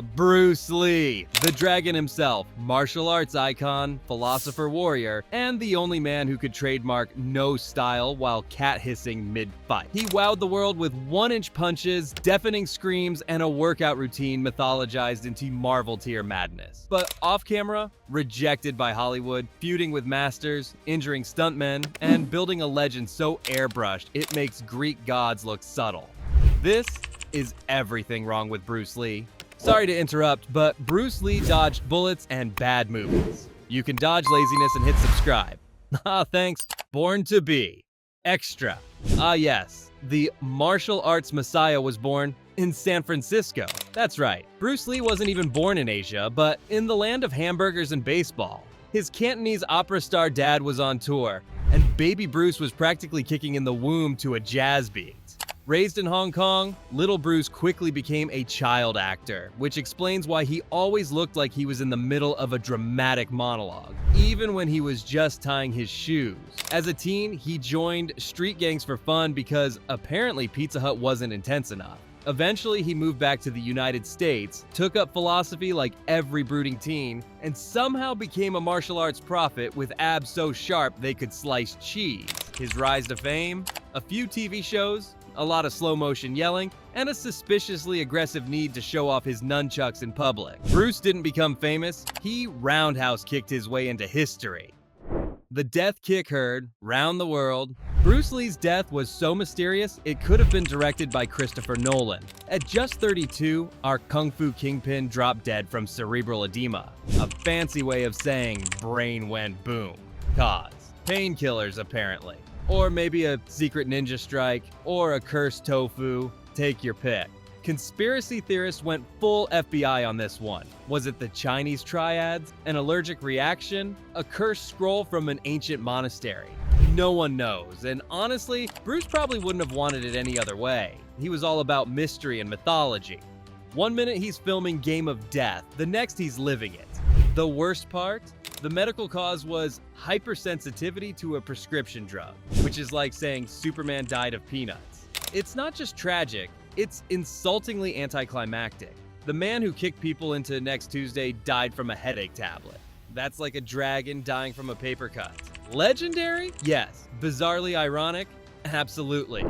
Bruce Lee, the dragon himself, martial arts icon, philosopher-warrior, and the only man who could trademark no style while cat hissing mid-fight. He wowed the world with 1-inch punches, deafening screams, and a workout routine mythologized into Marvel tier madness. But off-camera, rejected by Hollywood, feuding with masters, injuring stuntmen, and building a legend so airbrushed it makes Greek gods look subtle. This is everything wrong with Bruce Lee. Sorry to interrupt, but Bruce Lee dodged bullets and bad movies. You can dodge laziness and hit subscribe. Ah, thanks. Born to be. Extra. Ah yes, the martial arts messiah was born in San Francisco. That's right, Bruce Lee wasn't even born in Asia, but in the land of hamburgers and baseball. His Cantonese opera star dad was on tour, and baby Bruce was practically kicking in the womb to a jazz beat. Raised in Hong Kong, little Bruce quickly became a child actor, which explains why he always looked like he was in the middle of a dramatic monologue, even when he was just tying his shoes. As a teen, he joined street gangs for fun because apparently Pizza Hut wasn't intense enough. Eventually, he moved back to the United States, took up philosophy like every brooding teen, and somehow became a martial arts prophet with abs so sharp they could slice cheese. His rise to fame? A few TV shows, a lot of slow-motion yelling, and a suspiciously aggressive need to show off his nunchucks in public. Bruce didn't become famous, he roundhouse kicked his way into history. The death kick heard round the world. Bruce Lee's death was so mysterious, it could have been directed by Christopher Nolan. At just 32, our kung fu kingpin dropped dead from cerebral edema. A fancy way of saying brain went boom. Cause painkillers, apparently. Or maybe a secret ninja strike, or a cursed tofu, take your pick. Conspiracy theorists went full FBI on this one. Was it the Chinese triads, an allergic reaction, a cursed scroll from an ancient monastery? No one knows, and honestly, Bruce probably wouldn't have wanted it any other way. He was all about mystery and mythology. One minute he's filming Game of Death, the next he's living it. The worst part? The medical cause was hypersensitivity to a prescription drug, which is like saying Superman died of peanuts. It's not just tragic, it's insultingly anticlimactic. The man who kicked people into Next Tuesday died from a headache tablet. That's like a dragon dying from a paper cut. Legendary? Yes. Bizarrely ironic? Absolutely.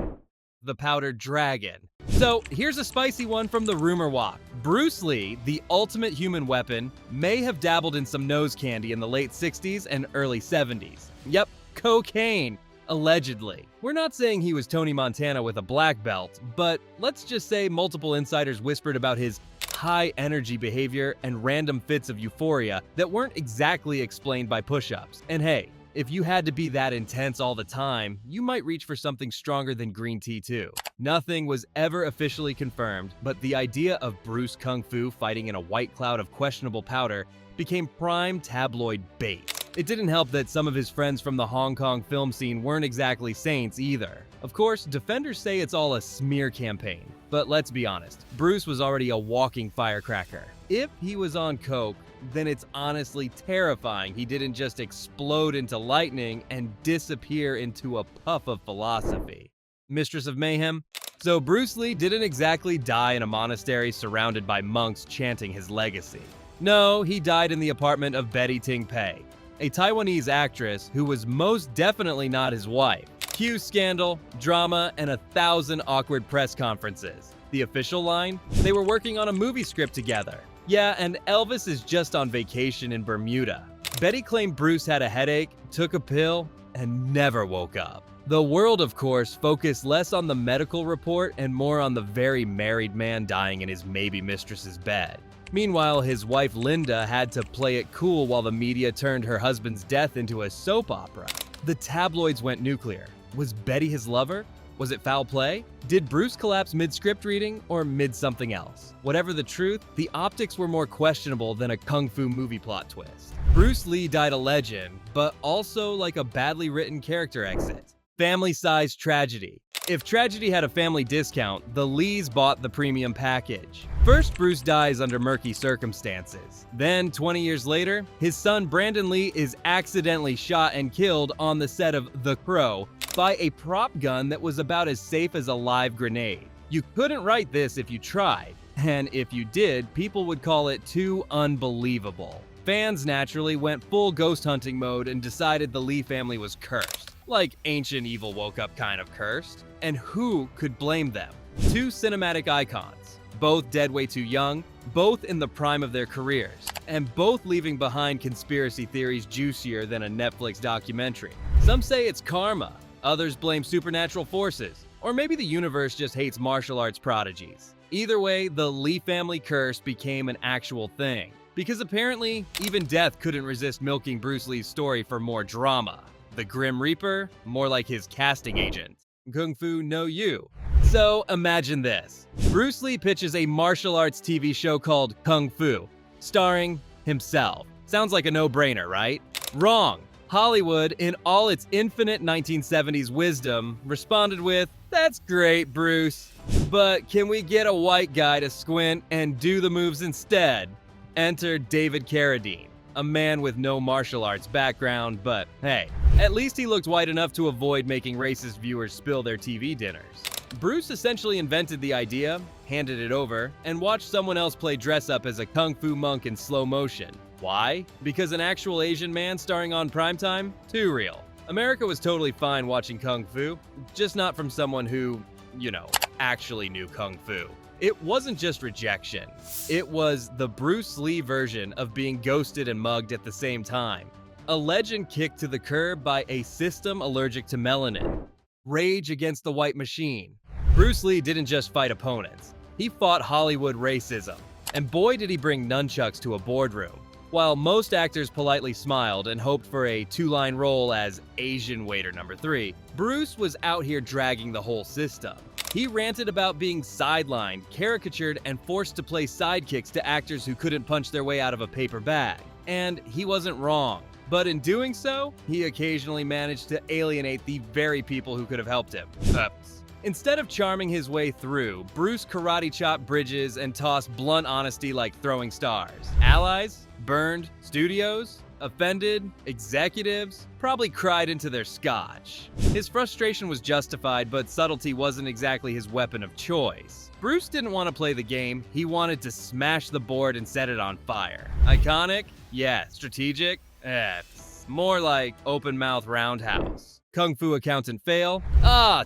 The powdered dragon. So here's a spicy one from the rumor walk. Bruce Lee, the ultimate human weapon, may have dabbled in some nose candy in the late 60s and early 70s. Yep, cocaine. Allegedly. We're not saying he was Tony Montana with a black belt, but let's just say multiple insiders whispered about his high-energy behavior and random fits of euphoria that weren't exactly explained by push-ups. And hey, if you had to be that intense all the time, you might reach for something stronger than green tea too. Nothing was ever officially confirmed, but the idea of Bruce Kung Fu fighting in a white cloud of questionable powder became prime tabloid bait. It didn't help that some of his friends from the Hong Kong film scene weren't exactly saints either. Of course, defenders say it's all a smear campaign, but let's be honest, Bruce was already a walking firecracker. If he was on coke, then it's honestly terrifying he didn't just explode into lightning and disappear into a puff of philosophy. Mistress of Mayhem? So Bruce Lee didn't exactly die in a monastery surrounded by monks chanting his legacy. No, he died in the apartment of Betty Ting Pei, a Taiwanese actress who was most definitely not his wife. Cue scandal, drama, and 1,000 awkward press conferences. The official line? They were working on a movie script together. Yeah, and Elvis is just on vacation in Bermuda. Betty claimed Bruce had a headache, took a pill, and never woke up. The world, of course, focused less on the medical report and more on the very married man dying in his maybe mistress's bed. Meanwhile, his wife Linda had to play it cool while the media turned her husband's death into a soap opera. The tabloids went nuclear. Was Betty his lover? Was it foul play? Did Bruce collapse mid-script reading or mid-something else? Whatever the truth, the optics were more questionable than a kung fu movie plot twist. Bruce Lee died a legend, but also like a badly written character exit. Family-sized tragedy. If tragedy had a family discount, the Lees bought the premium package. First, Bruce dies under murky circumstances. Then, 20 years later, his son Brandon Lee is accidentally shot and killed on the set of The Crow by a prop gun that was about as safe as a live grenade. You couldn't write this if you tried. And if you did, people would call it too unbelievable. Fans naturally went full ghost hunting mode and decided the Lee family was cursed. Like ancient evil woke up kind of cursed. And who could blame them? Two cinematic icons, both dead way too young, both in the prime of their careers, and both leaving behind conspiracy theories juicier than a Netflix documentary. Some say it's karma, others blame supernatural forces, or maybe the universe just hates martial arts prodigies. Either way, the Lee family curse became an actual thing, because apparently even death couldn't resist milking Bruce Lee's story for more drama. The Grim Reaper, more like his casting agent. Kung Fu No You. So imagine this. Bruce Lee pitches a martial arts TV show called Kung Fu, starring himself. Sounds like a no-brainer, right? Wrong. Hollywood, in all its infinite 1970s wisdom, responded with, "That's great, Bruce. But can we get a white guy to squint and do the moves instead?" Enter David Carradine, a man with no martial arts background, but hey, at least he looked white enough to avoid making racist viewers spill their TV dinners. Bruce essentially invented the idea, handed it over, and watched someone else play dress-up as a kung fu monk in slow motion. Why? Because an actual Asian man starring on primetime? Too real. America was totally fine watching kung fu, just not from someone who, actually knew kung fu. It wasn't just rejection. It was the Bruce Lee version of being ghosted and mugged at the same time. A legend kicked to the curb by a system allergic to melanin. Rage against the white machine. Bruce Lee didn't just fight opponents. He fought Hollywood racism. And boy did he bring nunchucks to a boardroom. While most actors politely smiled and hoped for a two-line role as Asian waiter number 3, Bruce was out here dragging the whole system. He ranted about being sidelined, caricatured, and forced to play sidekicks to actors who couldn't punch their way out of a paper bag. And he wasn't wrong. But in doing so, he occasionally managed to alienate the very people who could have helped him. Instead of charming his way through, Bruce karate chopped bridges and tossed blunt honesty like throwing stars. Allies? Burned? Studios? Offended? Executives? Probably cried into their scotch. His frustration was justified, but subtlety wasn't exactly his weapon of choice. Bruce didn't want to play the game, he wanted to smash the board and set it on fire. Iconic? Yeah. Strategic? More like open mouth roundhouse. Kung Fu accountant fail?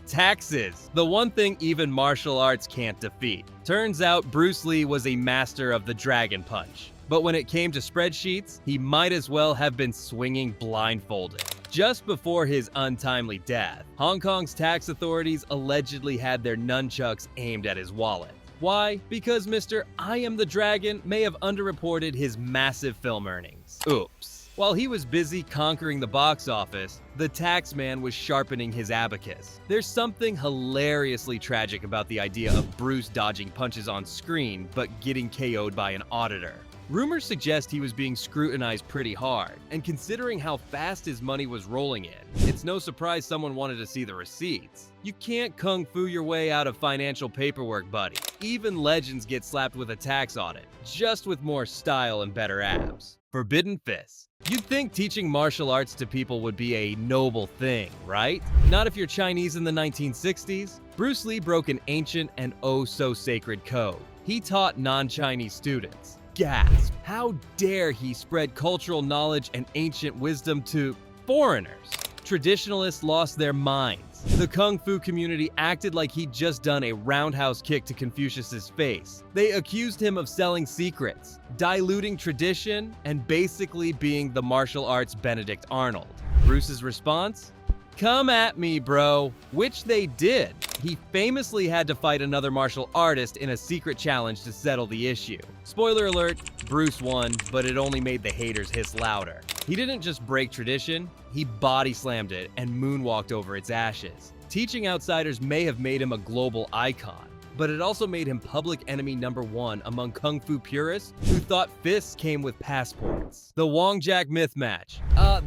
Taxes. The one thing even martial arts can't defeat. Turns out Bruce Lee was a master of the dragon punch. But when it came to spreadsheets, he might as well have been swinging blindfolded. Just before his untimely death, Hong Kong's tax authorities allegedly had their nunchucks aimed at his wallet. Why? Because Mr. I Am the Dragon may have underreported his massive film earnings. Oops. While he was busy conquering the box office, the tax man was sharpening his abacus. There's something hilariously tragic about the idea of Bruce dodging punches on screen, but getting KO'd by an auditor. Rumors suggest he was being scrutinized pretty hard, and considering how fast his money was rolling in, it's no surprise someone wanted to see the receipts. You can't kung fu your way out of financial paperwork, buddy. Even legends get slapped with a tax audit, just with more style and better abs. Forbidden fists. You'd think teaching martial arts to people would be a noble thing, right? Not if you're Chinese in the 1960s. Bruce Lee broke an ancient and oh-so-sacred code. He taught non-Chinese students. Gasp! How dare he spread cultural knowledge and ancient wisdom to foreigners? Traditionalists lost their minds. The Kung Fu community acted like he'd just done a roundhouse kick to Confucius's face. They accused him of selling secrets, diluting tradition, and basically being the martial arts Benedict Arnold. Bruce's response? Come at me, bro. Which they did. He famously had to fight another martial artist in a secret challenge to settle the issue. Spoiler alert, Bruce won, but it only made the haters hiss louder. He didn't just break tradition, he body slammed it and moonwalked over its ashes. Teaching outsiders may have made him a global icon, but it also made him public enemy number 1 among Kung Fu purists who thought fists came with passports. The Wong Jack myth match.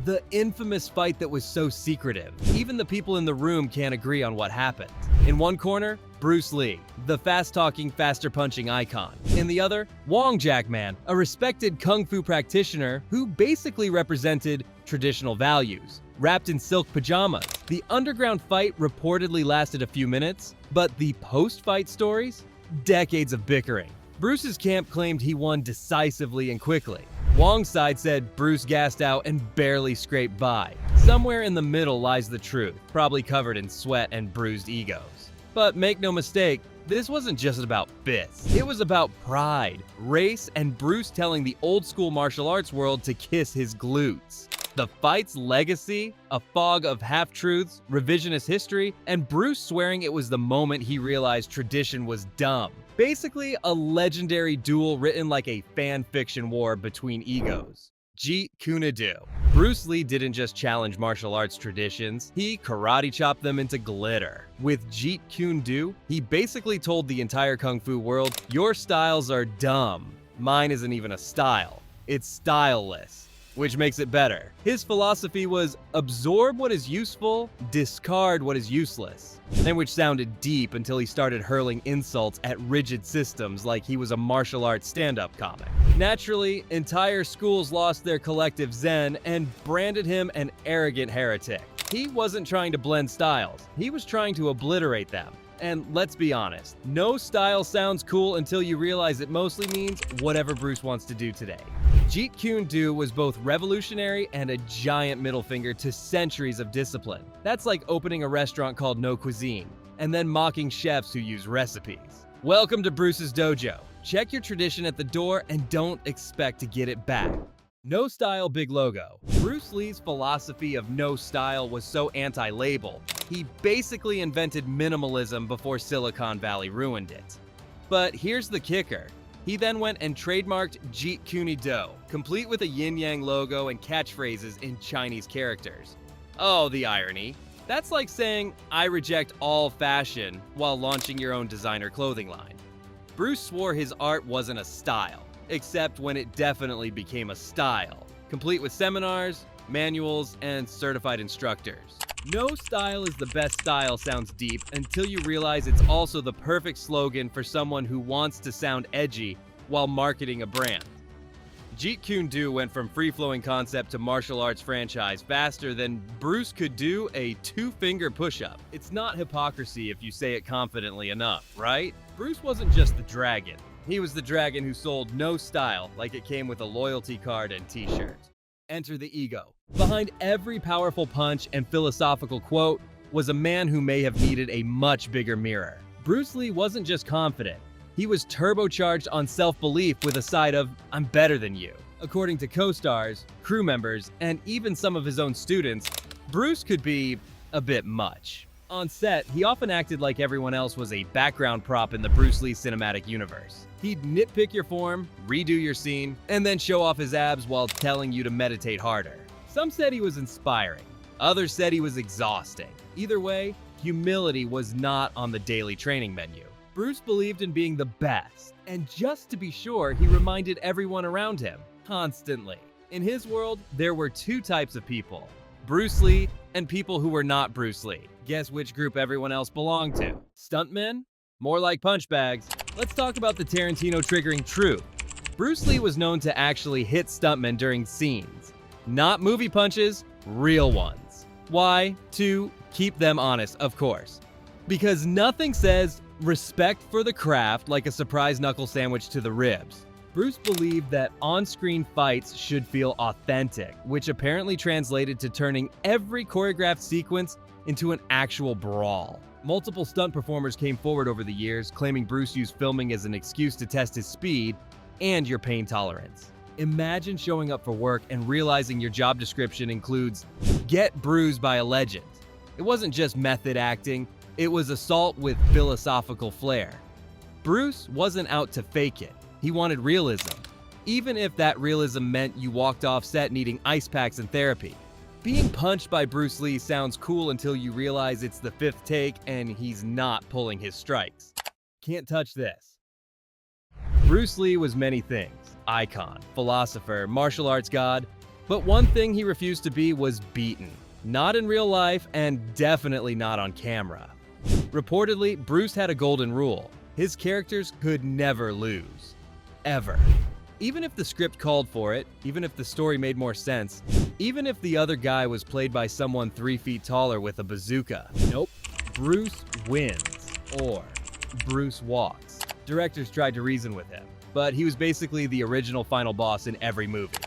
The infamous fight that was so secretive. Even the people in the room can't agree on what happened. In one corner, Bruce Lee, the fast-talking, faster-punching icon. In the other, Wong Jack Man, a respected Kung Fu practitioner who basically represented traditional values. Wrapped in silk pajamas. The underground fight reportedly lasted a few minutes, but the post-fight stories? Decades of bickering. Bruce's camp claimed he won decisively and quickly. Wong's side said Bruce gassed out and barely scraped by. Somewhere in the middle lies the truth, probably covered in sweat and bruised egos. But make no mistake, this wasn't just about fists. It was about pride, race, and Bruce telling the old-school martial arts world to kiss his glutes. The fight's legacy, a fog of half-truths, revisionist history, and Bruce swearing it was the moment he realized tradition was dumb. Basically, a legendary duel written like a fan fiction war between egos. Jeet Kune Do. Bruce Lee didn't just challenge martial arts traditions, he karate chopped them into glitter. With Jeet Kune Do, he basically told the entire kung fu world, your styles are dumb. Mine isn't even a style, it's styleless. Which makes it better. His philosophy was absorb what is useful, discard what is useless. And which sounded deep until he started hurling insults at rigid systems like he was a martial arts stand-up comic. Naturally, entire schools lost their collective zen and branded him an arrogant heretic. He wasn't trying to blend styles, he was trying to obliterate them. And let's be honest, no style sounds cool until you realize it mostly means whatever Bruce wants to do today. Jeet Kune Do was both revolutionary and a giant middle finger to centuries of discipline. That's like opening a restaurant called No Cuisine, and then mocking chefs who use recipes. Welcome to Bruce's dojo. Check your tradition at the door and don't expect to get it back. No style, big logo. Bruce Lee's philosophy of no style was so anti-label, he basically invented minimalism before Silicon Valley ruined it. But here's the kicker. He then went and trademarked Jeet Kune Do, complete with a yin-yang logo and catchphrases in Chinese characters. Oh, the irony. That's like saying, I reject all fashion, while launching your own designer clothing line. Bruce swore his art wasn't a style, except when it definitely became a style, complete with seminars, manuals, and certified instructors. No style is the best style sounds deep until you realize it's also the perfect slogan for someone who wants to sound edgy while marketing a brand. Jeet Kune Do went from free-flowing concept to martial arts franchise faster than Bruce could do a two-finger push-up. It's not hypocrisy if you say it confidently enough, right? Bruce wasn't just the dragon. He was the dragon who sold no style, like it came with a loyalty card and t-shirt. Enter the ego. Behind every powerful punch and philosophical quote was a man who may have needed a much bigger mirror. Bruce Lee wasn't just confident. He was turbocharged on self-belief with a side of, I'm better than you. According to co-stars, crew members, and even some of his own students, Bruce could be a bit much. On set, he often acted like everyone else was a background prop in the Bruce Lee cinematic universe. He'd nitpick your form, redo your scene, and then show off his abs while telling you to meditate harder. Some said he was inspiring. Others said he was exhausting. Either way, humility was not on the daily training menu. Bruce believed in being the best, and just to be sure, he reminded everyone around him, constantly. In his world, there were two types of people: Bruce Lee and people who were not Bruce Lee. Guess which group everyone else belonged to? Stuntmen? More like punch bags. Let's talk about the Tarantino triggering truth. Bruce Lee was known to actually hit stuntmen during scenes. Not movie punches, real ones. Why? To keep them honest, of course. Because nothing says respect for the craft like a surprise knuckle sandwich to the ribs. Bruce believed that on-screen fights should feel authentic, which apparently translated to turning every choreographed sequence into an actual brawl. Multiple stunt performers came forward over the years, claiming Bruce used filming as an excuse to test his speed and your pain tolerance. Imagine showing up for work and realizing your job description includes get bruised by a legend. It wasn't just method acting, it was assault with philosophical flair. Bruce wasn't out to fake it. He wanted realism, even if that realism meant you walked off set needing ice packs and therapy. Being punched by Bruce Lee sounds cool until you realize it's the fifth take and he's not pulling his strikes. Can't touch this. Bruce Lee was many things: icon, philosopher, martial arts god, but one thing he refused to be was beaten. Not in real life and definitely not on camera. Reportedly, Bruce had a golden rule: his characters could never lose. Ever. Even if the script called for it, even if the story made more sense, even if the other guy was played by someone 3 feet taller with a bazooka. Nope. Bruce wins. Or Bruce walks. Directors tried to reason with him, but he was basically the original final boss in every movie.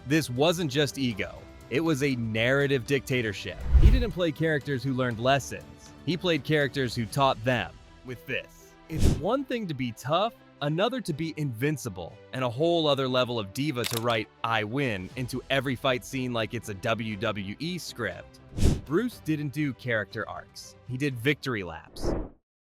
This wasn't just ego, it was a narrative dictatorship. He didn't play characters who learned lessons, he played characters who taught them. With this, it's one thing to be tough, another to be invincible, and a whole other level of diva to write "I win" into every fight scene like it's a WWE script. Bruce didn't do character arcs, he did victory laps.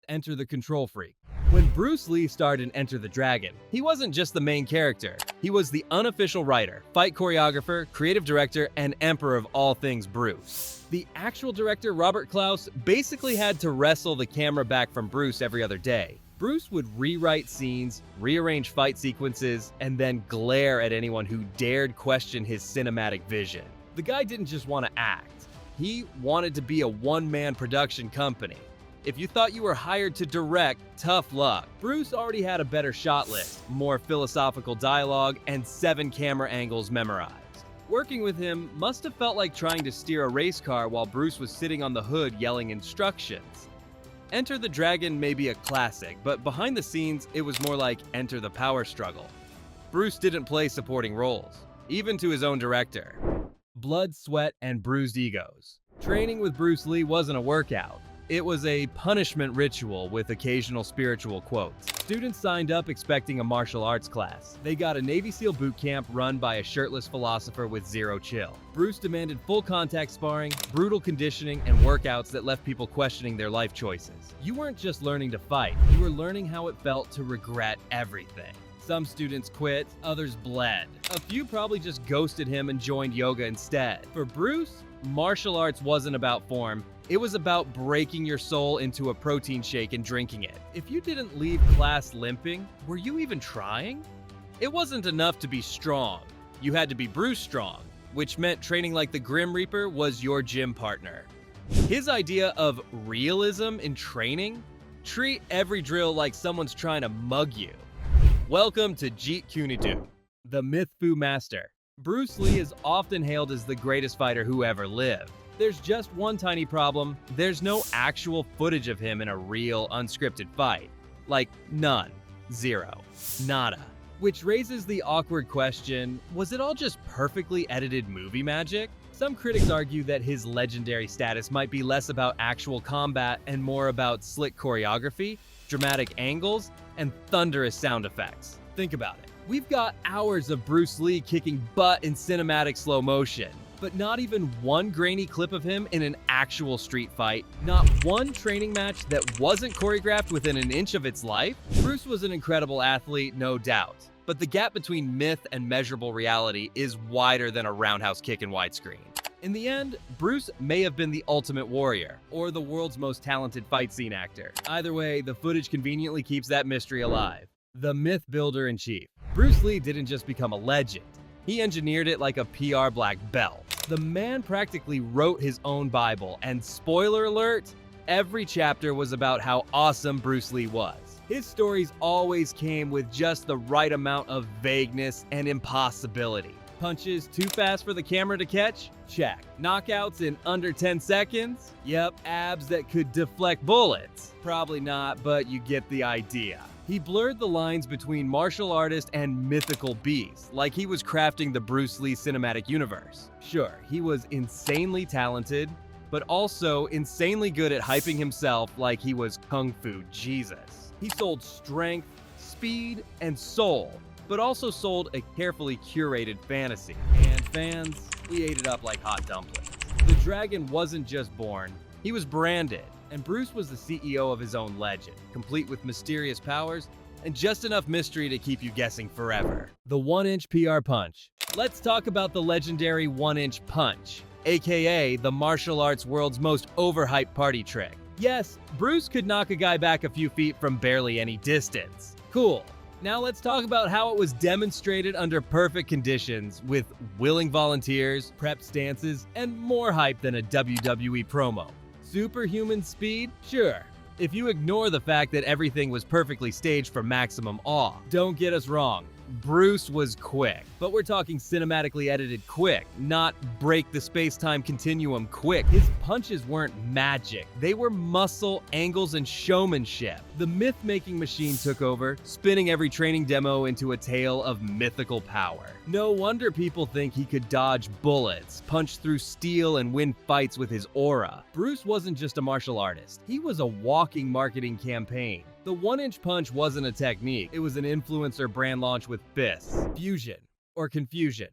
Enter the control freak. When Bruce Lee starred in Enter the Dragon, he wasn't just the main character. He was the unofficial writer, fight choreographer, creative director, and emperor of all things Bruce. The actual director, Robert Klaus, basically had to wrestle the camera back from Bruce every other day. Bruce would rewrite scenes, rearrange fight sequences, and then glare at anyone who dared question his cinematic vision. The guy didn't just want to act. He wanted to be a one-man production company. If you thought you were hired to direct, tough luck. Bruce already had a better shot list, more philosophical dialogue, and 7 camera angles memorized. Working with him must have felt like trying to steer a race car while Bruce was sitting on the hood yelling instructions. Enter the Dragon may be a classic, but behind the scenes, it was more like Enter the Power Struggle. Bruce didn't play supporting roles, even to his own director. Blood, sweat, and bruised egos. Training with Bruce Lee wasn't a workout. It was a punishment ritual with occasional spiritual quotes. Students signed up expecting a martial arts class. They got a Navy SEAL boot camp run by a shirtless philosopher with zero chill. Bruce demanded full contact sparring, brutal conditioning, and workouts that left people questioning their life choices. You weren't just learning to fight, you were learning how it felt to regret everything. Some students quit, others bled. A few probably just ghosted him and joined yoga instead. For Bruce, martial arts wasn't about form, it was about breaking your soul into a protein shake and drinking it. If you didn't leave class limping, were you even trying? It wasn't enough to be strong. You had to be Bruce strong, which meant training like the Grim Reaper was your gym partner. His idea of realism in training? Treat every drill like someone's trying to mug you. Welcome to Jeet Kune Do, the myth fu master. Bruce Lee is often hailed as the greatest fighter who ever lived. There's just one tiny problem. There's no actual footage of him in a real, unscripted fight. Like, none. Zero. Nada. Which raises the awkward question, was it all just perfectly edited movie magic? Some critics argue that his legendary status might be less about actual combat and more about slick choreography, dramatic angles, and thunderous sound effects. Think about it. We've got hours of Bruce Lee kicking butt in cinematic slow motion, but not even one grainy clip of him in an actual street fight, not one training match that wasn't choreographed within an inch of its life. Bruce was an incredible athlete, no doubt, but the gap between myth and measurable reality is wider than a roundhouse kick in widescreen. In the end, Bruce may have been the ultimate warrior, or the world's most talented fight scene actor. Either way, the footage conveniently keeps that mystery alive. The myth builder in chief. Bruce Lee didn't just become a legend. He engineered it like a PR black belt. The man practically wrote his own Bible, and spoiler alert, every chapter was about how awesome Bruce Lee was. His stories always came with just the right amount of vagueness and impossibility. Punches too fast for the camera to catch? Check. Knockouts in under 10 seconds? Yep. Abs that could deflect bullets? Probably not, but you get the idea. He blurred the lines between martial artist and mythical beast, like he was crafting the Bruce Lee cinematic universe. Sure, he was insanely talented, but also insanely good at hyping himself like he was Kung Fu Jesus. He sold strength, speed, and soul, but also sold a carefully curated fantasy. And fans, we ate it up like hot dumplings. The dragon wasn't just born, he was branded. And Bruce was the CEO of his own legend, complete with mysterious powers and just enough mystery to keep you guessing forever. The 1-inch PR punch. Let's talk about the legendary 1-inch punch, aka the martial arts world's most overhyped party trick. Yes, Bruce could knock a guy back a few feet from barely any distance. Cool. Now let's talk about how it was demonstrated under perfect conditions with willing volunteers, prep stances, and more hype than a WWE promo. Superhuman speed? Sure. If you ignore the fact that everything was perfectly staged for maximum awe. Don't get us wrong. Bruce was quick. But we're talking cinematically edited quick, not break the space-time continuum quick. His punches weren't magic. They were muscle, angles, and showmanship. The myth-making machine took over, spinning every training demo into a tale of mythical power. No wonder people think he could dodge bullets, punch through steel, and win fights with his aura. Bruce wasn't just a martial artist. He was a walking marketing campaign. The one-inch punch wasn't a technique. It was an influencer brand launch with fists. Fusion, or confusion.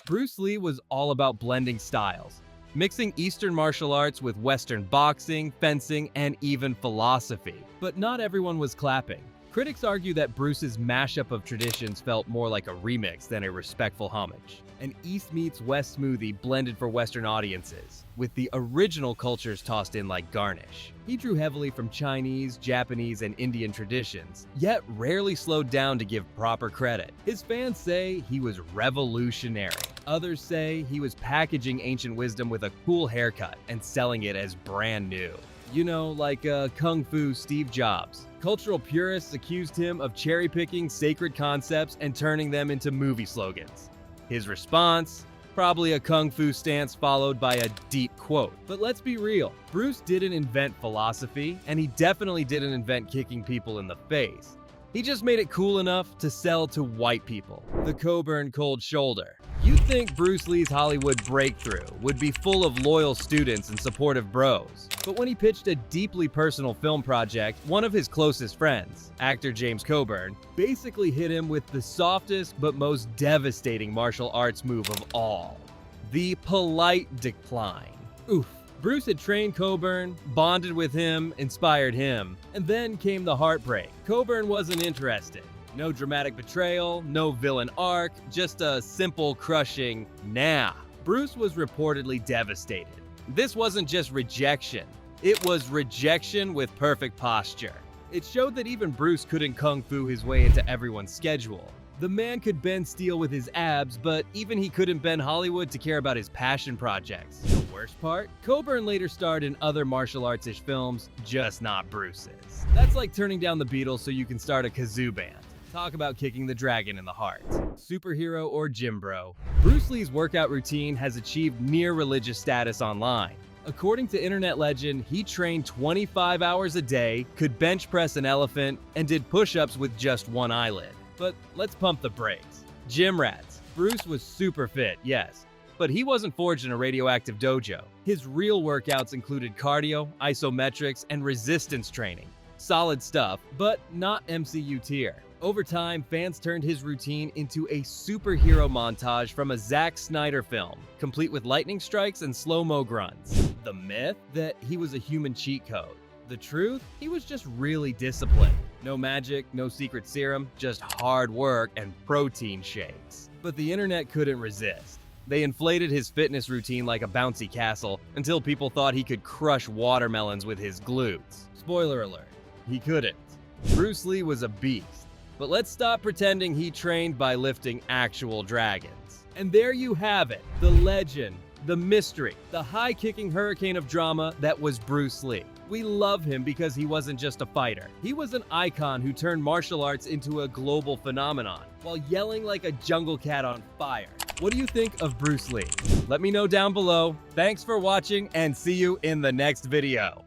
Bruce Lee was all about blending styles, mixing Eastern martial arts with Western boxing, fencing, and even philosophy. But not everyone was clapping. Critics argue that Bruce's mashup of traditions felt more like a remix than a respectful homage. An East meets West smoothie blended for Western audiences, with the original cultures tossed in like garnish. He drew heavily from Chinese, Japanese, and Indian traditions, yet rarely slowed down to give proper credit. His fans say he was revolutionary. Others say he was packaging ancient wisdom with a cool haircut and selling it as brand new. You know, like Kung Fu Steve Jobs. Cultural purists accused him of cherry-picking sacred concepts and turning them into movie slogans. His response? Probably a Kung Fu stance followed by a deep quote. But let's be real, Bruce didn't invent philosophy, and he definitely didn't invent kicking people in the face. He just made it cool enough to sell to white people. The Coburn Cold Shoulder. You'd think Bruce Lee's Hollywood breakthrough would be full of loyal students and supportive bros. But when he pitched a deeply personal film project, one of his closest friends, actor James Coburn, basically hit him with the softest but most devastating martial arts move of all: the polite decline. Oof. Bruce had trained Coburn, bonded with him, inspired him, and then came the heartbreak. Coburn wasn't interested. No dramatic betrayal, no villain arc, just a simple crushing nah. Bruce was reportedly devastated. This wasn't just rejection. It was rejection with perfect posture. It showed that even Bruce couldn't kung fu his way into everyone's schedule. The man could bend steel with his abs, but even he couldn't bend Hollywood to care about his passion projects. The worst part? Coburn later starred in other martial arts-ish films, just not Bruce's. That's like turning down the Beatles so you can start a kazoo band. Talk about kicking the dragon in the heart. Superhero or gym bro. Bruce Lee's workout routine has achieved near religious status online. According to internet legend, he trained 25 hours a day, could bench press an elephant, and did push-ups with just one eyelid. But let's pump the brakes. Gym rats. Bruce was super fit, yes, but he wasn't forged in a radioactive dojo. His real workouts included cardio, isometrics, and resistance training. Solid stuff, but not MCU tier. Over time, fans turned his routine into a superhero montage from a Zack Snyder film, complete with lightning strikes and slow-mo grunts. The myth? That he was a human cheat code. The truth? He was just really disciplined. No magic, no secret serum, just hard work and protein shakes. But the internet couldn't resist. They inflated his fitness routine like a bouncy castle until people thought he could crush watermelons with his glutes. Spoiler alert, he couldn't. Bruce Lee was a beast. But let's stop pretending he trained by lifting actual dragons. And there you have it, the legend, the mystery, the high-kicking hurricane of drama that was Bruce Lee. We love him because he wasn't just a fighter. He was an icon who turned martial arts into a global phenomenon while yelling like a jungle cat on fire. What do you think of Bruce Lee? Let me know down below. Thanks for watching and see you in the next video.